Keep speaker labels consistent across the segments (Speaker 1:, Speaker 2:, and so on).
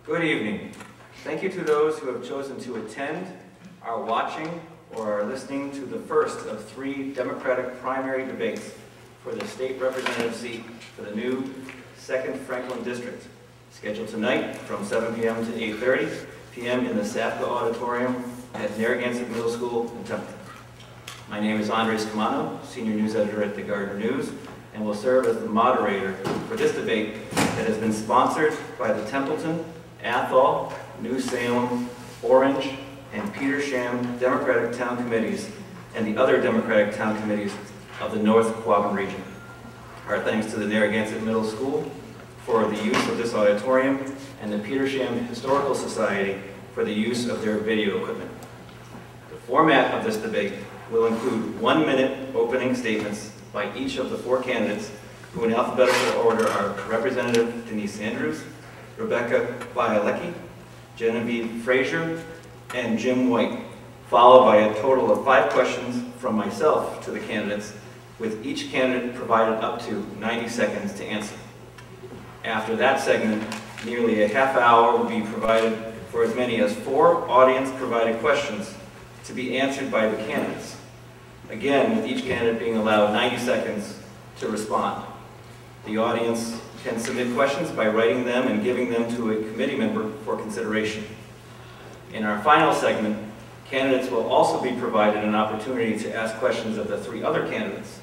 Speaker 1: Good evening. Thank you to those who have chosen to attend, are watching, or are listening to the first of 3 Democratic primary debates for the state representative seat for the new 2nd Franklin District, scheduled tonight from 7 p.m. to 8:30 p.m. in the SAPCA Auditorium at Narragansett Middle School in Templeton. My name is Andres Camano, Senior News Editor at the Gardner News, and will serve as the moderator for this debate that has been sponsored by the Templeton, Athol, New Salem, Orange, and Petersham Democratic Town Committees and the other Democratic Town Committees of the North Quabbin region. Our thanks to the Narragansett Middle School for the use of this auditorium and the Petersham Historical Society for the use of their video equipment. The format of this debate will include 1-minute opening statements by each of the 4 candidates, who in alphabetical order are Representative Denise Andrews, Rebecca Bialecki, Genevieve Frazier, and Jim White, followed by a total of 5 questions from myself to the candidates, with each candidate provided up to 90 seconds to answer. After that segment, nearly a half hour will be provided for as many as 4 audience-provided questions to be answered by the candidates. Again, with each candidate being allowed 90 seconds to respond. The audience can submit questions by writing them and giving them to a committee member for consideration. In our final segment, candidates will also be provided an opportunity to ask questions of the 3 other candidates,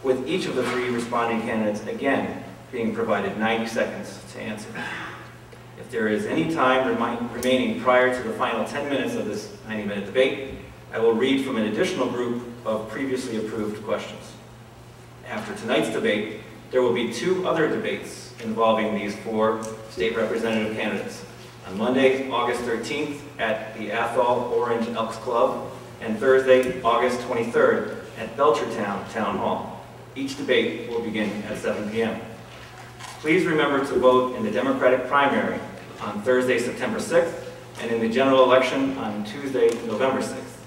Speaker 1: with each of the 3 responding candidates again being provided 90 seconds to answer. If there is any time remaining prior to the final 10 minutes of this 90-minute debate, I will read from an additional group of previously approved questions. After tonight's debate, there will be 2 other debates involving these 4 state representative candidates. On Monday, August 13th at the Athol Orange Elks Club, and Thursday, August 23rd at Belchertown Town Hall. Each debate will begin at 7 p.m. Please remember to vote in the Democratic primary on Thursday, September 6th, and in the general election on Tuesday, November 6th.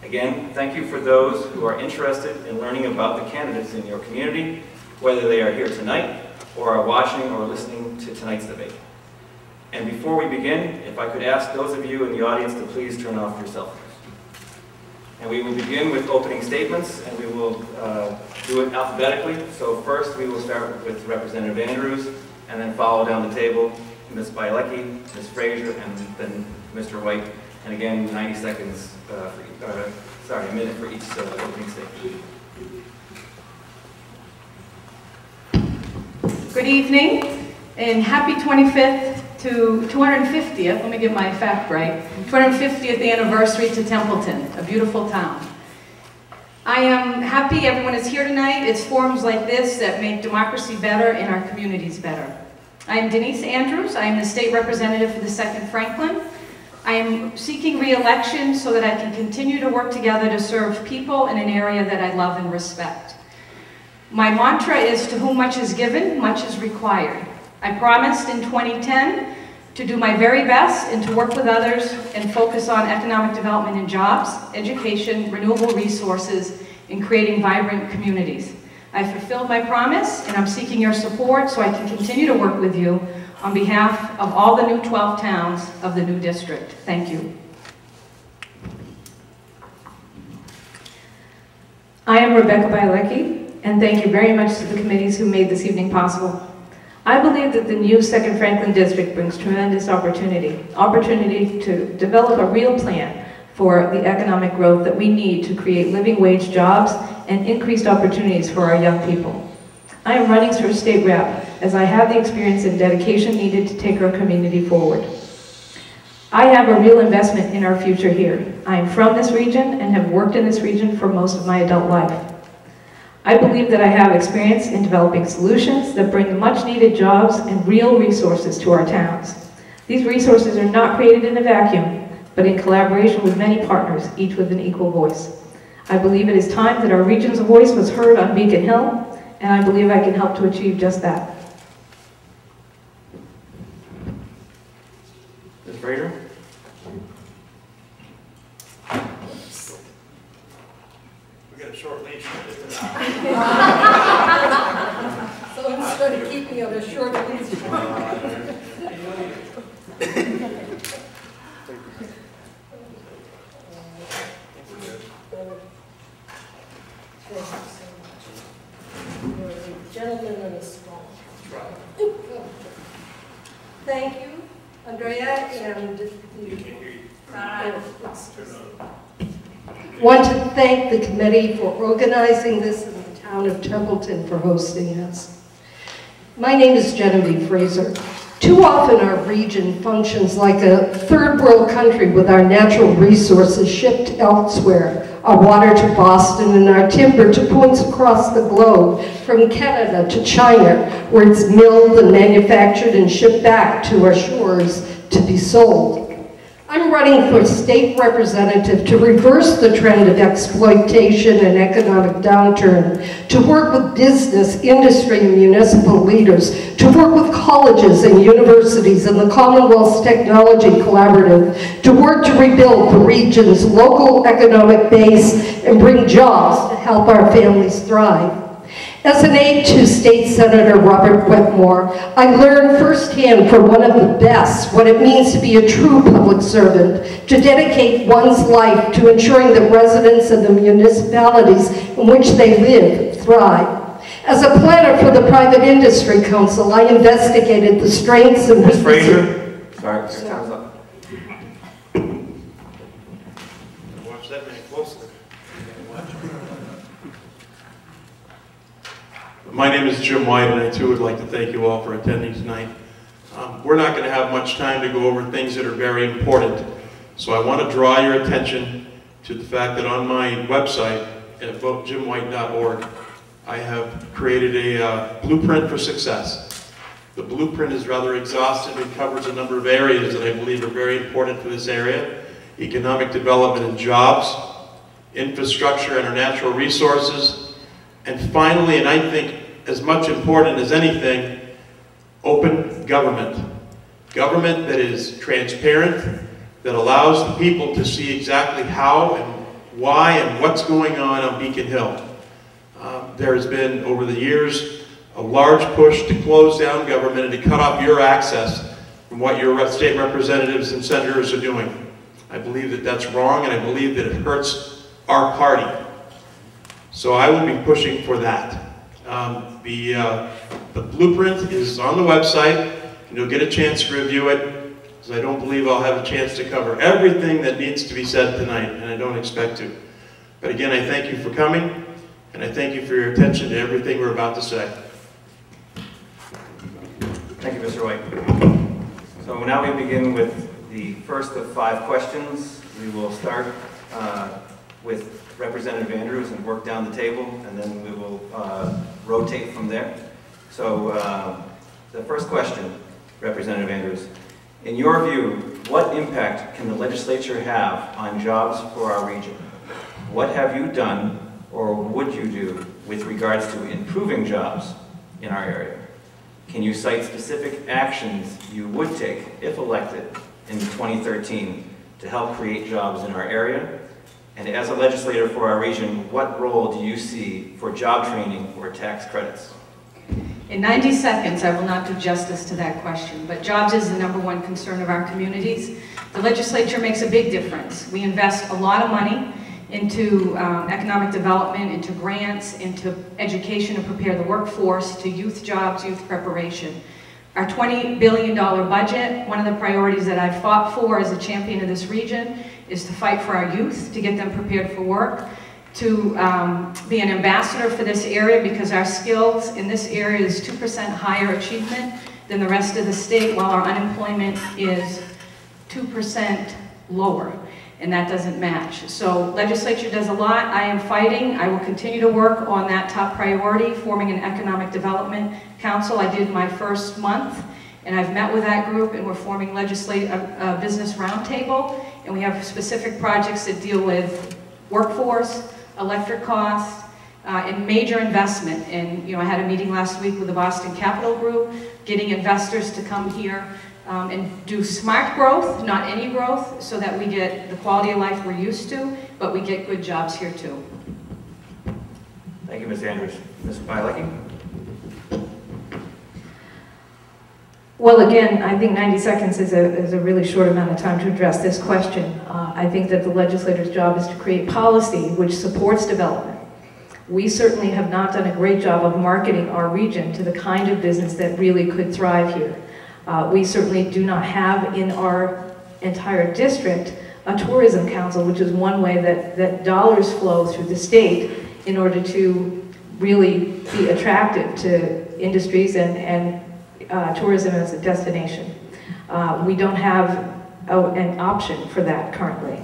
Speaker 1: Again, thank you for those who are interested in learning about the candidates in your community, whether they are here tonight or are watching or listening to tonight's debate. And before we begin, if I could ask those of you in the audience to please turn off your cell phones. And we will begin with opening statements, and we will do it alphabetically. So first we will start with Representative Andrews, and then follow down the table Ms. Bialecki, Ms. Frazier, and then Mr. White. And again, 90 seconds, a minute for each opening statement.
Speaker 2: Good evening, and happy 25th to 250th, let me get my fact right, 250th anniversary to Templeton, a beautiful town. I am happy everyone is here tonight. It's forums like this that make democracy better and our communities better. I am Denise Andrews. I am the state representative for the 2nd Franklin. I am seeking re-election so that I can continue to work together to serve people in an area that I love and respect. My mantra is, to whom much is given, much is required. I promised in 2010 to do my very best and to work with others and focus on economic development and jobs, education, renewable resources, and creating vibrant communities. I fulfilled my promise, and I'm seeking your support so I can continue to work with you on behalf of all the new 12 towns of the new district. Thank you.
Speaker 3: I am Rebecca Bialecki, and thank you very much to the committees who made this evening possible. I believe that the new 2nd Franklin District brings tremendous opportunity to develop a real plan for the economic growth that we need to create living wage jobs and increased opportunities for our young people. I am running for state rep as I have the experience and dedication needed to take our community forward. I have a real investment in our future here. I am from this region and have worked in this region for most of my adult life. I believe that I have experience in developing solutions that bring much needed jobs and real resources to our towns. These resources are not created in a vacuum, but in collaboration with many partners, each with an equal voice. I believe it is time that our region's voice was heard on Beacon Hill, and I believe I can help to achieve just that.
Speaker 1: Ms. Frazier?
Speaker 4: We got a short leash.
Speaker 5: So instead of keeping it a short leash. Want to thank the committee for organizing this and the town of Templeton for hosting us. My name is Genevieve Fraser. Too often our region functions like a third world country with our natural resources shipped elsewhere, our water to Boston and our timber to points across the globe, from Canada to China, where it's milled and manufactured and shipped back to our shores to be sold. I'm running for state representative to reverse the trend of exploitation and economic downturn, to work with business, industry, and municipal leaders, to work with colleges and universities and the Commonwealth's Technology Collaborative, to work to rebuild the region's local economic base and bring jobs to help our families thrive. As an aide to State Senator Robert Wetmore, I learned firsthand from one of the best what it means to be a true public servant, to dedicate one's life to ensuring that residents of the municipalities in which they live thrive. As a planner for the Private Industry Council, I investigated the strengths and
Speaker 1: Ms. Fraser, sorry, your time's up.
Speaker 4: Watch that man closely. My name is Jim White, and I too would like to thank you all for attending tonight. We're not going to have much time to go over things that are very important, so I want to draw your attention to the fact that on my website at votejimwhite.org, I have created a blueprint for success. The blueprint is rather exhaustive and covers a number of areas that I believe are very important for this area: economic development and jobs, infrastructure and our natural resources, and finally, and I think as much important as anything, open government. Government that is transparent, that allows the people to see exactly how and why and what's going on Beacon Hill. There has been, over the years, a large push to close down government and to cut off your access from what your state representatives and senators are doing. I believe that that's wrong, and I believe that it hurts our party. So I will be pushing for that. The blueprint is on the website, and you'll get a chance to review it, because I don't believe I'll have a chance to cover everything that needs to be said tonight, and I don't expect to. But again, I thank you for coming, and I thank you for your attention to everything we're about to say.
Speaker 1: Thank you, Mr. White. So now we begin with the first of 5 questions. We will start with Representative Andrews and work down the table, and then we will rotate from there. So the first question, Representative Andrews, in your view, what impact can the legislature have on jobs for our region? What have you done or would you do with regards to improving jobs in our area? Can you cite specific actions you would take, if elected, in 2013 to help create jobs in our area? And as a legislator for our region, what role do you see for job training or tax credits?
Speaker 2: In 90 seconds, I will not do justice to that question, but jobs is the #1 concern of our communities. The legislature makes a big difference. We invest a lot of money into economic development, into grants, into education to prepare the workforce, to youth jobs, youth preparation. Our $20 billion budget, one of the priorities that I've fought for as a champion of this region, is to fight for our youth, to get them prepared for work, to be an ambassador for this area, because our skills in this area is 2% higher achievement than the rest of the state, while our unemployment is 2% lower, and that doesn't match. So legislature does a lot. I am fighting. I will continue to work on that top priority, forming an economic development council. I did my first month, and I've met with that group, and we're forming a business roundtable, and we have specific projects that deal with workforce, electric costs, and major investment. And I had a meeting last week with the Boston Capital Group, getting investors to come here and do smart growth, not any growth, so that we get the quality of life we're used to, but we get good jobs here too.
Speaker 1: Thank you, Ms. Andrews. Ms. Bialecki?
Speaker 3: Well, again, I think 90 seconds is a really short amount of time to address this question. I think that the legislator's job is to create policy which supports development. We certainly have not done a great job of marketing our region to the kind of business that really could thrive here. We certainly do not have in our entire district a tourism council, which is one way that dollars flow through the state in order to really be attractive to industries and tourism as a destination. We don't have an option for that currently.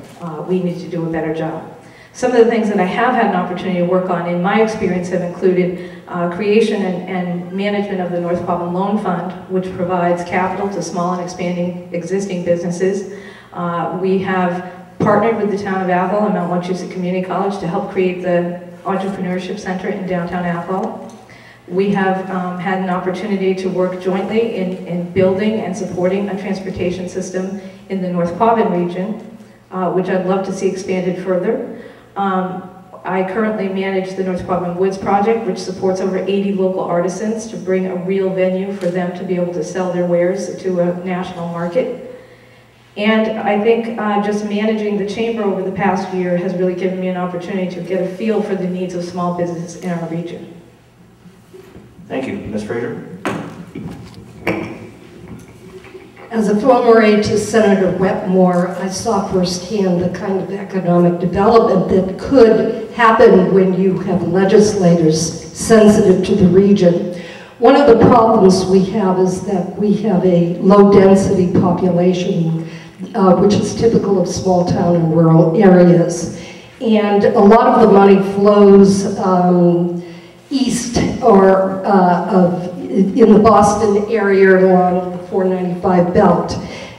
Speaker 3: We need to do a better job. Some of the things that I have had an opportunity to work on in my experience have included creation and management of the North Quabbin Loan Fund, which provides capital to small and expanding existing businesses. We have partnered with the town of Athol and Mount Wachusett Community College to help create the Entrepreneurship Center in downtown Athol. We have had an opportunity to work jointly in building and supporting a transportation system in the North Quabbin region, which I'd love to see expanded further. I currently manage the North Quabbin Woods Project, which supports over 80 local artisans to bring a real venue for them to be able to sell their wares to a national market. And I think just managing the chamber over the past year has really given me an opportunity to get a feel for the needs of small business in our region.
Speaker 1: Thank you. Ms. Fraser?
Speaker 5: As a former aide to Senator Wetmore, I saw firsthand the kind of economic development that could happen when you have legislators sensitive to the region. One of the problems we have is that we have a low-density population, which is typical of small town and rural areas. And a lot of the money flows east or in the Boston area along the 495 belt.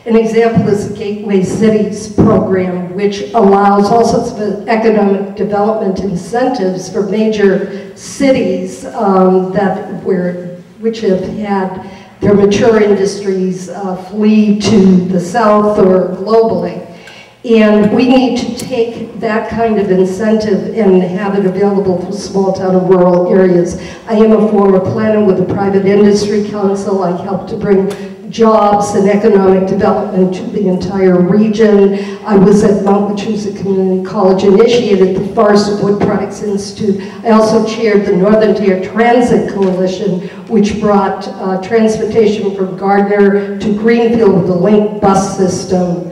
Speaker 5: An example is the Gateway Cities program, which allows all sorts of economic development incentives for major cities which have had their mature industries flee to the south or globally. And we need to take that kind of incentive and have it available for small town and rural areas. I am a former planner with the Private Industry Council. I helped to bring jobs and economic development to the entire region. I was at Mount Wachusett Community College, initiated the Forest Wood Products Institute. I also chaired the Northern Tier Transit Coalition, which brought transportation from Gardner to Greenfield with the Link bus system.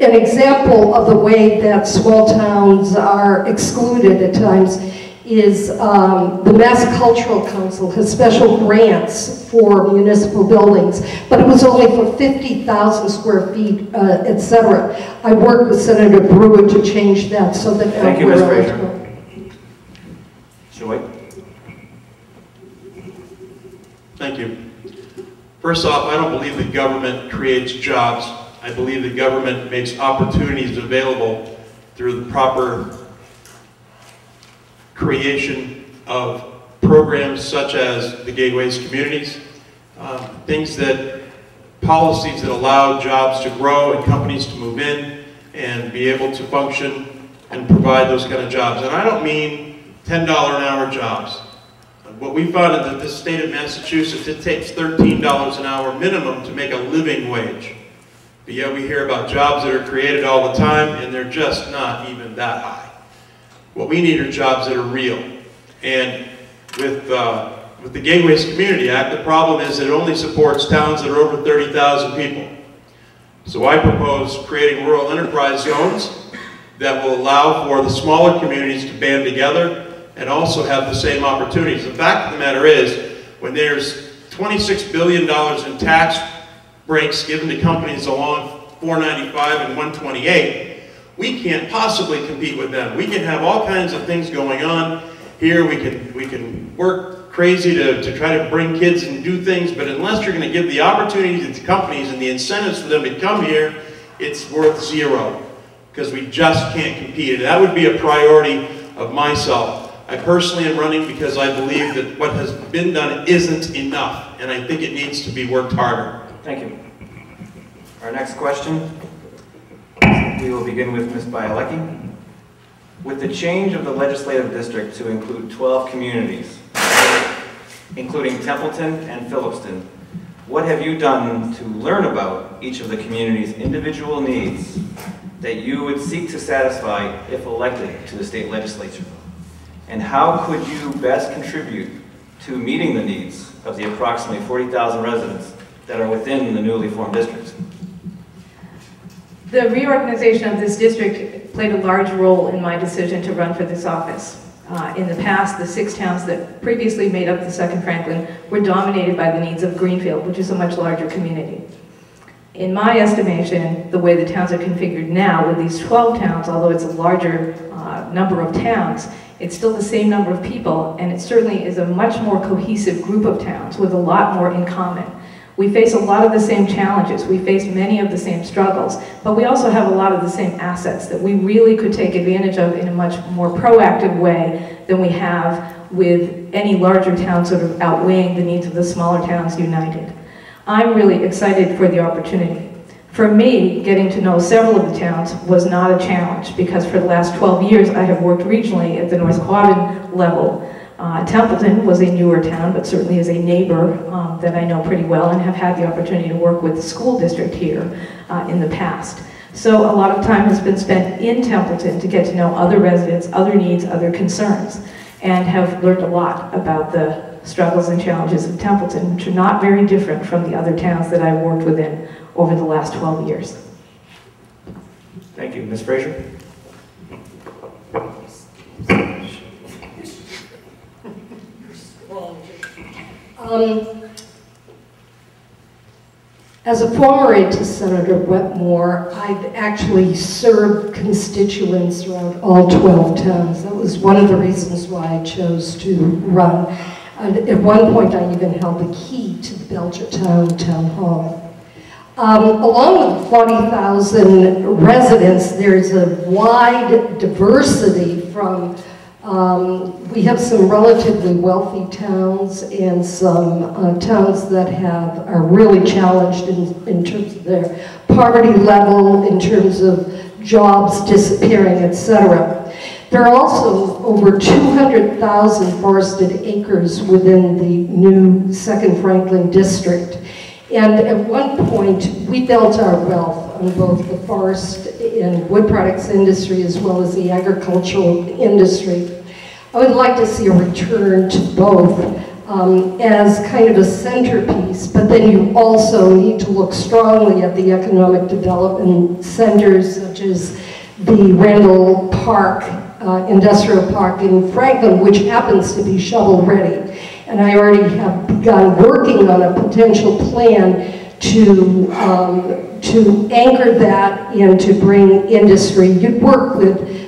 Speaker 5: An example of the way that small towns are excluded at times is the Mass Cultural Council has special grants for municipal buildings, but it was only for 50,000 square feet, etc. I worked with Senator Brewer to change that so that
Speaker 1: Thank you, Ms. Fraser. Joy?
Speaker 4: Thank you. First off, I don't believe that government creates jobs. I believe that government makes opportunities available through the proper creation of programs such as the Gateways Communities, policies that allow jobs to grow and companies to move in and be able to function and provide those kind of jobs. And I don't mean $10 an hour jobs. What we found is that this state of Massachusetts, it takes $13 an hour minimum to make a living wage. But yet we hear about jobs that are created all the time, and they're just not even that high. What we need are jobs that are real. And with the Gateways Community Act, the problem is that it only supports towns that are over 30,000 people. So I propose creating rural enterprise zones that will allow for the smaller communities to band together and also have the same opportunities. The fact of the matter is, when there's $26 billion in tax breaks given to companies along 495 and 128, we can't possibly compete with them. We can have all kinds of things going on here. We can work crazy to try to bring kids and do things, but unless you're going to give the opportunities to companies and the incentives for them to come here, it's worth zero, because we just can't compete. And that would be a priority of myself. I personally am running because I believe that what has been done isn't enough, and I think it needs to be worked harder.
Speaker 1: Thank you. Our next question, we will begin with Ms. Bialecki. With the change of the legislative district to include 12 communities, including Templeton and Phillipston, what have you done to learn about each of the community's individual needs that you would seek to satisfy if elected to the state legislature? And how could you best contribute to meeting the needs of the approximately 40,000 residents that are within the newly formed district?
Speaker 3: The reorganization of this district played a large role in my decision to run for this office. In the past, the 6 towns that previously made up the 2nd Franklin were dominated by the needs of Greenfield, which is a much larger community. In my estimation, the way the towns are configured now, with these 12 towns, although it's a larger number of towns, it's still the same number of people, and it certainly is a much more cohesive group of towns with a lot more in common. We face a lot of the same challenges, we face many of the same struggles, but we also have a lot of the same assets that we really could take advantage of in a much more proactive way than we have with any larger town sort of outweighing the needs of the smaller towns united. I'm really excited for the opportunity. For me, getting to know several of the towns was not a challenge because for the last 12 years I have worked regionally at the North Quadrant level. Templeton was a newer town, but certainly is a neighbor that I know pretty well and have had the opportunity to work with the school district here in the past. So a lot of time has been spent in Templeton to get to know other residents, other needs, other concerns, and have learned a lot about the struggles and challenges of Templeton, which are not very different from the other towns that I've worked within over the last 12 years.
Speaker 1: Thank you. Ms. Fraser?
Speaker 5: As a former aide to Senator Wetmore, I've actually served constituents throughout all 12 towns. That was one of the reasons why I chose to run. At one point, I even held the key to the Belchertown Town Hall. Along with 40,000 residents, there's a wide diversity from we have some relatively wealthy towns and some towns that are really challenged in terms of their poverty level, in terms of jobs disappearing, etc. There are also over 200,000 forested acres within the new 2nd Franklin district. And at one point, we built our wealth on both the forest and wood products industry as well as the agricultural industry. I would like to see a return to both as kind of a centerpiece, but then you also need to look strongly at the economic development centers such as the Randall Park, Industrial Park in Franklin, which happens to be shovel-ready. And I already have begun working on a potential plan to anchor that and to bring industry. You'd work with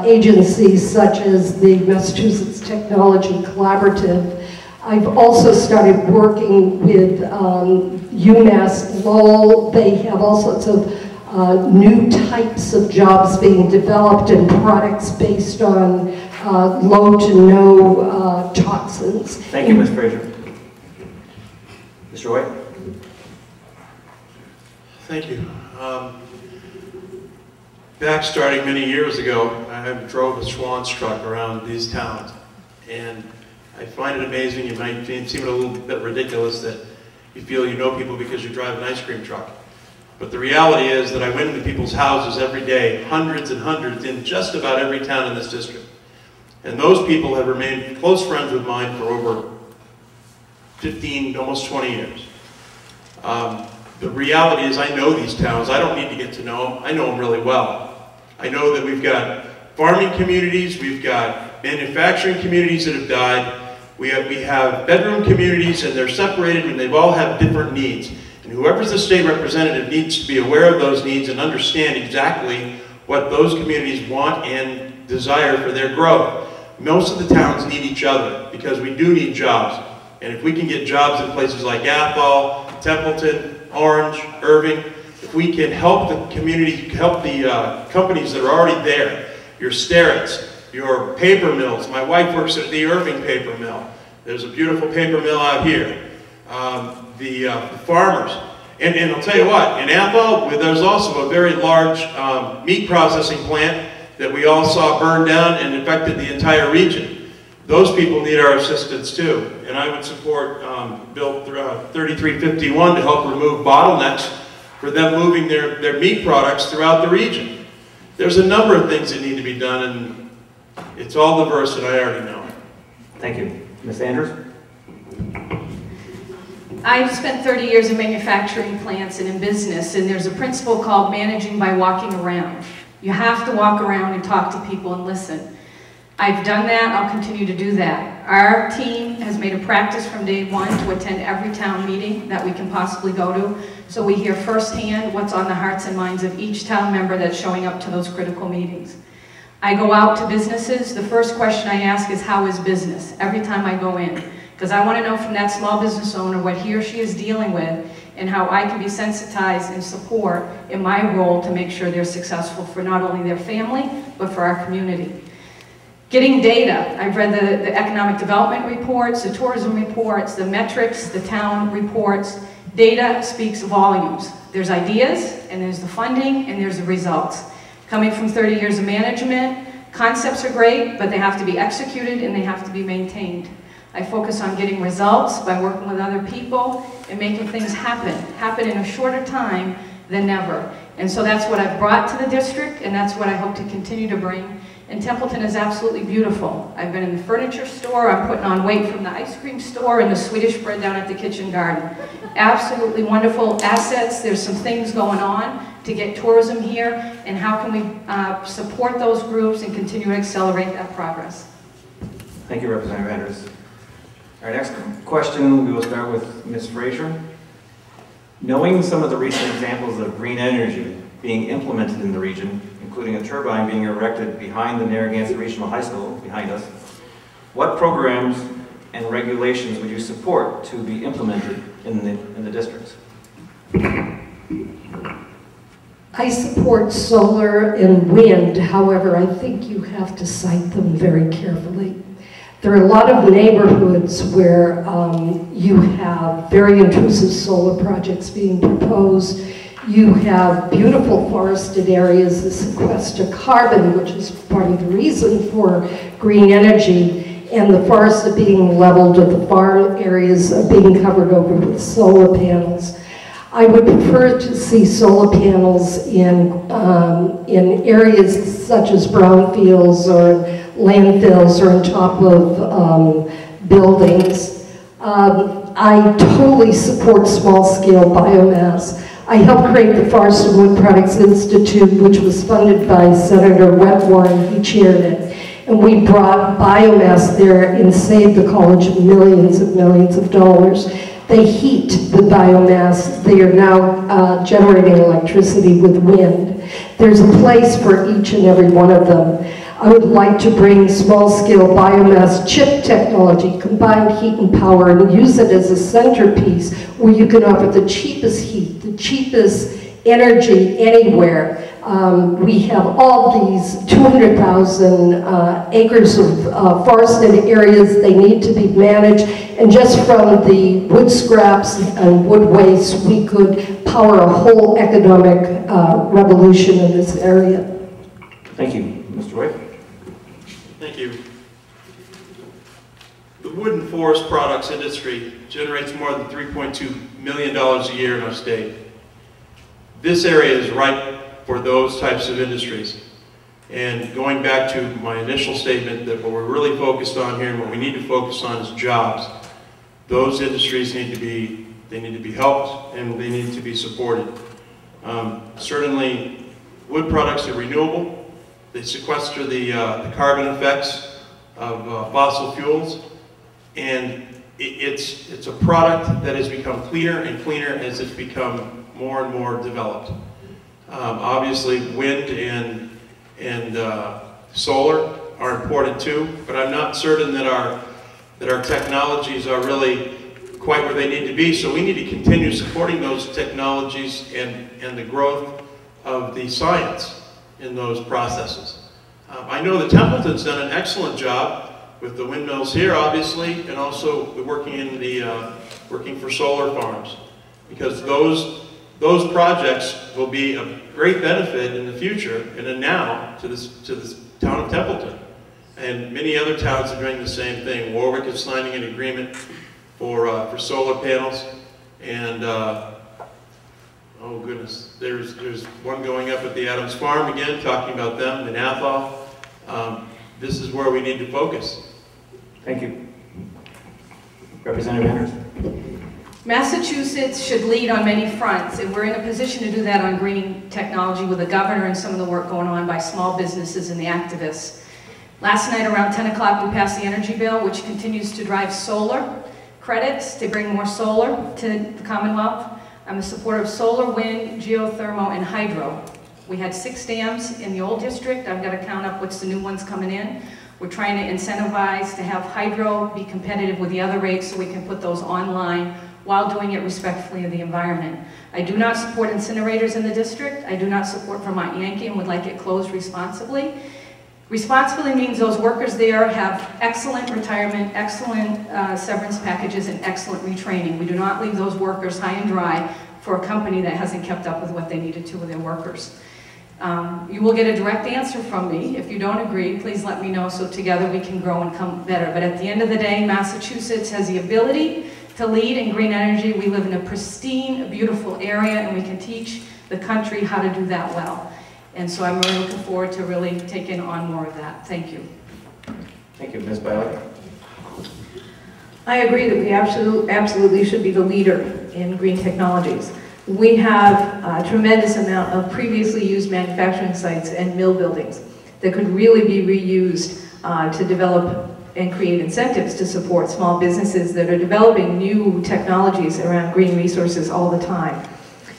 Speaker 5: agencies such as the Massachusetts Technology Collaborative. I've also started working with UMass Lowell. They have all sorts of new types of jobs being developed and products based on low to no toxins.
Speaker 1: Thank you, Ms. Fraser. Mr. White?
Speaker 4: Thank you. Back starting many years ago, I drove a Schwann's truck around these towns, and I find it amazing. It might seem a little bit ridiculous that you feel you know people because you drive an ice cream truck. But the reality is that I went into people's houses every day, hundreds and hundreds, in just about every town in this district. And those people have remained close friends with mine for over 15, almost 20 years. The reality is I know these towns. I don't need to get to know them. I know them really well. I know that we've got farming communities, we've got manufacturing communities that have died, we have bedroom communities, and they're separated and they've all have different needs. And whoever's the state representative needs to be aware of those needs and understand exactly what those communities want and desire for their growth. Most of the towns need each other because we do need jobs. And if we can get jobs in places like Athol, Templeton, Orange, Irving, if we can help the community, help the companies that are already there, your Starrett's, your paper mills. My wife works at the Irving paper mill. There's a beautiful paper mill out here. The farmers. And I'll tell you what, in Athol, there's also a very large meat processing plant that we all saw burn down and affected the entire region. Those people need our assistance too. And I would support Bill 3351 to help remove bottlenecks for them moving their meat products throughout the region. There's a number of things that need to be done, and it's all diverse, and I already know.
Speaker 1: Thank you. Ms. Andrews?
Speaker 2: I've spent 30 years in manufacturing plants and in business, and there's a principle called managing by walking around. You have to walk around and talk to people and listen. I've done that, I'll continue to do that. Our team has made a practice from day one to attend every town meeting that we can possibly go to, so we hear firsthand what's on the hearts and minds of each town member that's showing up to those critical meetings. I go out to businesses, the first question I ask is, how is business? Every time I go in. Because I want to know from that small business owner what he or she is dealing with and how I can be sensitized and support in my role to make sure they're successful for not only their family, but for our community. Getting data. I've read the economic development reports, the tourism reports, the metrics, the town reports. Data speaks volumes. There's ideas, and there's the funding, and there's the results. Coming from 30 years of management, concepts are great, but they have to be executed and they have to be maintained. I focus on getting results by working with other people and making things happen in a shorter time than never. And so that's what I've brought to the district, and that's what I hope to continue to bring. And Templeton is absolutely beautiful. I've been in the furniture store, I'm putting on weight from the ice cream store, and the Swedish bread down at the kitchen garden. Absolutely wonderful assets. There's some things going on to get tourism here, and how can we support those groups and continue to accelerate that progress.
Speaker 1: Thank you, Representative Andrews. Our next question, we will start with Ms. Fraser. Knowing some of the recent examples of green energy being implemented in the region, including a turbine being erected behind the Narragansett Regional High School, behind us, what programs and regulations would you support to be implemented in the districts?
Speaker 5: I support solar and wind, however, I think you have to cite them very carefully. There are a lot of neighborhoods where you have very intrusive solar projects being proposed. You have beautiful forested areas that sequester carbon, which is part of the reason for green energy, and the forests are being leveled, or the farm areas are being covered over with solar panels. I would prefer to see solar panels in areas such as brownfields or landfills or on top of buildings. I totally support small-scale biomass. I helped create the Forest and Wood Products Institute, which was funded by Senator Wetmore, and he chaired it. And we brought biomass there and saved the college millions of dollars. They heat the biomass. They are now generating electricity with wind. There's a place for each and every one of them. I would like to bring small-scale biomass chip technology, combined heat and power, and use it as a centerpiece where you can offer the cheapest heat, the cheapest energy anywhere. We have all these 200,000 acres of forested areas. They need to be managed, and just from the wood scraps and wood waste, we could power a whole economic revolution in this area.
Speaker 1: Thank you. Mr. White?
Speaker 4: Thank you. The wood and forest products industry generates more than $3.2 million a year in our state. This area is ripe for those types of industries. And going back to my initial statement that what we're really focused on here and what we need to focus on is jobs. Those industries need to be helped and they need to be supported. Certainly, wood products are renewable. They sequester the carbon effects of fossil fuels, and it's a product that has become cleaner and cleaner as it's become more and more developed. Obviously, wind and solar are important too, but I'm not certain that our technologies are really quite where they need to be. So we need to continue supporting those technologies and the growth of the science in those processes. I know that Templeton's done an excellent job with the windmills here, obviously, and also working for solar farms, because those projects will be a great benefit in the future and then now to this town of Templeton. And many other towns are doing the same thing. Warwick is signing an agreement for solar panels, and oh goodness, there's one going up at the Adams Farm again, talking about them in Athol. This is where we need to focus.
Speaker 1: Thank you. Representative Anderson.
Speaker 2: Massachusetts should lead on many fronts, and we're in a position to do that on green technology with the governor and some of the work going on by small businesses and the activists. Last night around 10 o'clock we passed the energy bill, which continues to drive solar credits to bring more solar to the Commonwealth. I'm a supporter of solar, wind, geothermal, and hydro. We had 6 dams in the old district. I've got to count up what's the new ones coming in. We're trying to incentivize to have hydro be competitive with the other rates so we can put those online while doing it respectfully of the environment. I do not support incinerators in the district. I do not support Vermont Yankee and would like it closed responsibly. Responsibly means those workers there have excellent retirement, excellent severance packages, and excellent retraining. We do not leave those workers high and dry for a company that hasn't kept up with what they needed to with their workers. You will get a direct answer from me. If you don't agree, please let me know so together we can grow and come better. But at the end of the day, Massachusetts has the ability to lead in green energy. We live in a pristine, beautiful area, and we can teach the country how to do that well. And so I'm really looking forward to really taking on more of that. Thank you.
Speaker 1: Thank you, Ms. Bialik.
Speaker 3: I agree that we absolutely should be the leader in green technologies. We have a tremendous amount of previously used manufacturing sites and mill buildings that could really be reused to develop and create incentives to support small businesses that are developing new technologies around green resources all the time.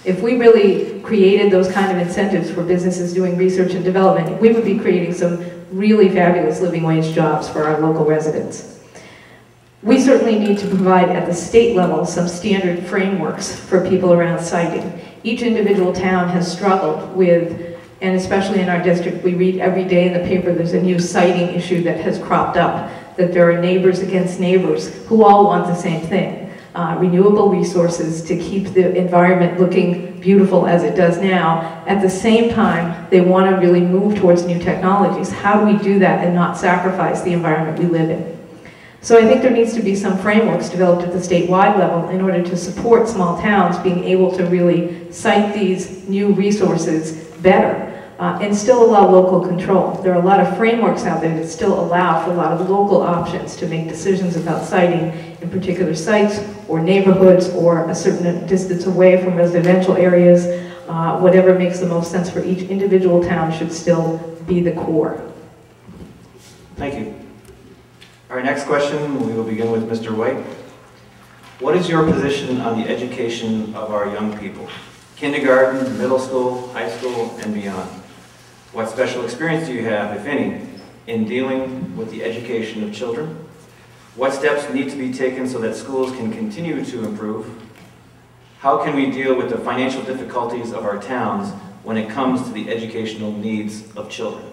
Speaker 3: If we really created those kind of incentives for businesses doing research and development, we would be creating some really fabulous living wage jobs for our local residents. We certainly need to provide at the state level some standard frameworks for people around siting. Each individual town has struggled with, and especially in our district, we read every day in the paper there's a new siting issue that has cropped up, that there are neighbors against neighbors who all want the same thing. Renewable resources to keep the environment looking beautiful as it does now. At the same time, they want to really move towards new technologies. How do we do that and not sacrifice the environment we live in? So I think there needs to be some frameworks developed at the statewide level in order to support small towns being able to really site these new resources better. And still allow local control. There are a lot of frameworks out there that still allow for a lot of local options to make decisions about siting in particular sites or neighborhoods or a certain distance away from residential areas. Whatever makes the most sense for each individual town should still be the core.
Speaker 1: Thank you. Our next question, we will begin with Mr. White. What is your position on the education of our young people? Kindergarten, middle school, high school, and beyond. What special experience do you have, if any, in dealing with the education of children? What steps need to be taken so that schools can continue to improve? How can we deal with the financial difficulties of our towns when it comes to the educational needs of children?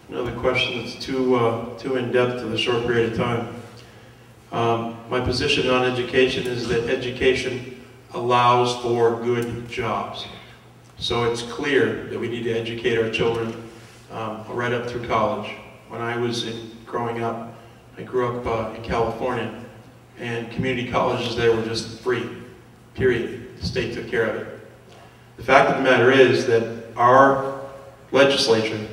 Speaker 4: Another question that's too in-depth in a short period of time. My position on education is that education allows for good jobs. So it's clear that we need to educate our children right up through college. When I was growing up, I grew up in California, and community colleges there were just free, period. The state took care of it. The fact of the matter is that our legislature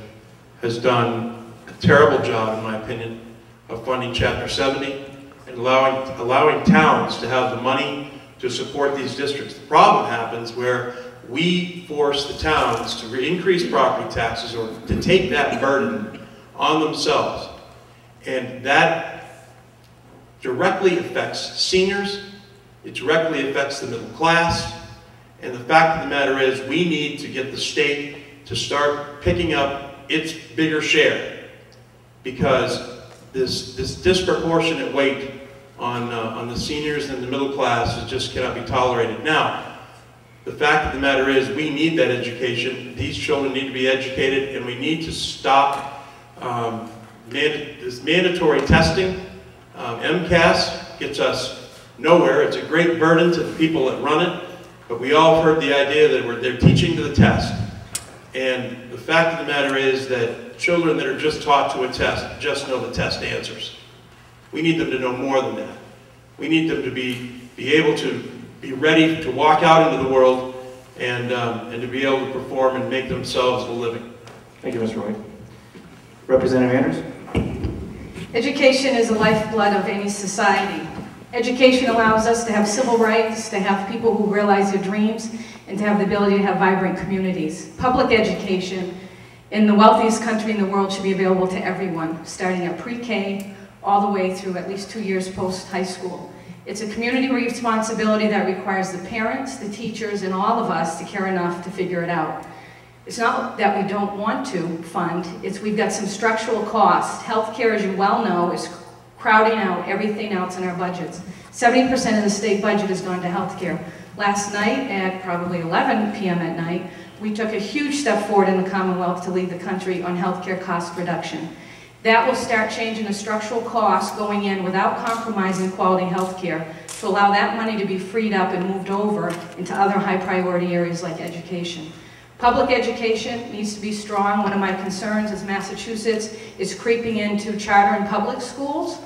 Speaker 4: has done a terrible job, in my opinion, of funding Chapter 70 and allowing towns to have the money to support these districts. The problem happens where we force the towns to increase property taxes or to take that burden on themselves. And that directly affects seniors, it directly affects the middle class, and the fact of the matter is we need to get the state to start picking up its bigger share, because this disproportionate weight on the seniors and the middle class just cannot be tolerated. Now, the fact of the matter is we need that education. These children need to be educated, and we need to stop this mandatory testing. MCAS gets us nowhere. It's a great burden to the people that run it, but we all heard the idea that they're teaching to the test. And the fact of the matter is that children that are just taught to a test just know the test answers. We need them to know more than that. We need them to be able to be ready to walk out into the world and to be able to perform and make themselves a living.
Speaker 1: Thank you, Mr. White. Representative Anders?
Speaker 2: Education is the lifeblood of any society. Education allows us to have civil rights, to have people who realize their dreams, and to have the ability to have vibrant communities. Public education in the wealthiest country in the world should be available to everyone, starting at pre-K all the way through at least 2 years post-high school. It's a community responsibility that requires the parents, the teachers, and all of us to care enough to figure it out. It's not that we don't want to fund, it's we've got some structural costs. Healthcare, as you well know, is crowding out everything else in our budgets. 70% of the state budget has gone to healthcare. Last night, at probably 11 p.m. at night, we took a huge step forward in the Commonwealth to lead the country on healthcare cost reduction. That will start changing the structural costs going in without compromising quality healthcare to allow that money to be freed up and moved over into other high priority areas like education. Public education needs to be strong. One of my concerns is Massachusetts is creeping into charter and public schools.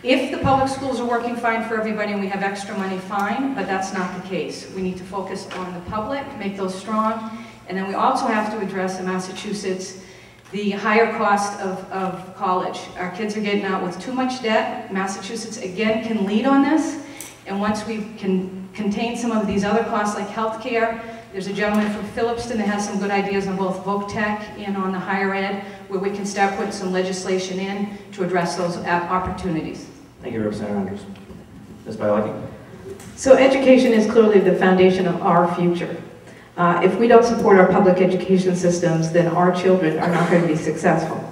Speaker 2: If the public schools are working fine for everybody and we have extra money, fine, but that's not the case. We need to focus on the public, make those strong, and then we also have to address in Massachusetts the higher cost of college. Our kids are getting out with too much debt. Massachusetts, again, can lead on this, and once we can contain some of these other costs like healthcare, there's a gentleman from Phillipston that has some good ideas on both voc-tech and on the higher ed, where we can start putting some legislation in to address those opportunities.
Speaker 1: Thank you, Representative Andrews. Ms. Bialecki?
Speaker 3: So education is clearly the foundation of our future. If we don't support our public education systems, then our children are not going to be successful.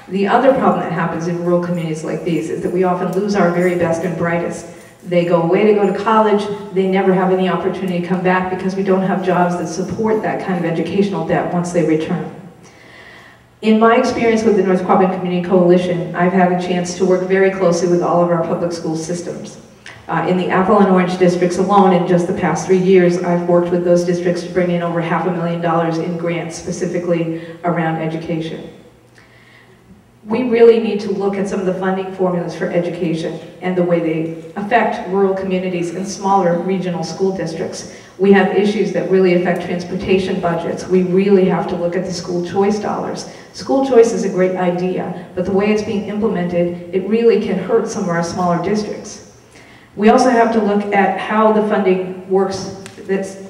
Speaker 3: The other problem that happens in rural communities like these is that we often lose our very best and brightest. They go away to go to college, they never have any opportunity to come back because we don't have jobs that support that kind of educational debt once they return. In my experience with the North Quabbin Community Coalition, I've had a chance to work very closely with all of our public school systems. In the Apple and Orange districts alone, in just the past 3 years, I've worked with those districts to bring in over $500,000 in grants specifically around education. We really need to look at some of the funding formulas for education and the way they affect rural communities and smaller regional school districts. We have issues that really affect transportation budgets. We really have to look at the school choice dollars. School choice is a great idea, but the way it's being implemented, it really can hurt some of our smaller districts. We also have to look at how the funding works that's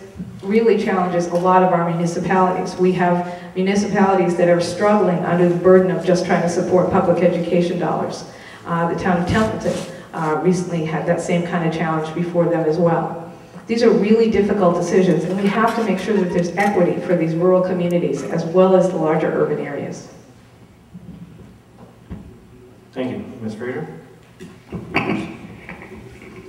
Speaker 3: really challenges a lot of our municipalities. We have municipalities that are struggling under the burden of just trying to support public education dollars. The town of Templeton recently had that same kind of challenge before them as well. These are really difficult decisions, and we have to make sure that there's equity for these rural communities as well as the larger urban areas.
Speaker 1: Thank you. Ms. Fraser?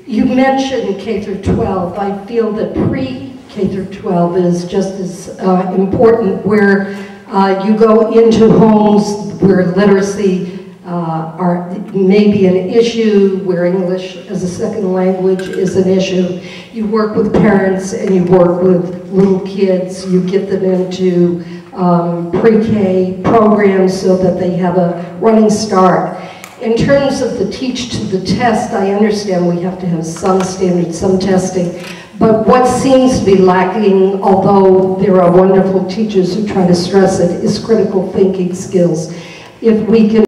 Speaker 5: You mentioned K through 12. I feel that pre-K through 12 is just as important, where you go into homes where literacy may be an issue, where English as a second language is an issue. You work with parents and you work with little kids. You get them into pre-K programs so that they have a running start. In terms of the teach to the test, I understand we have to have some standards, some testing, but what seems to be lacking, although there are wonderful teachers who try to stress it, is critical thinking skills. If we can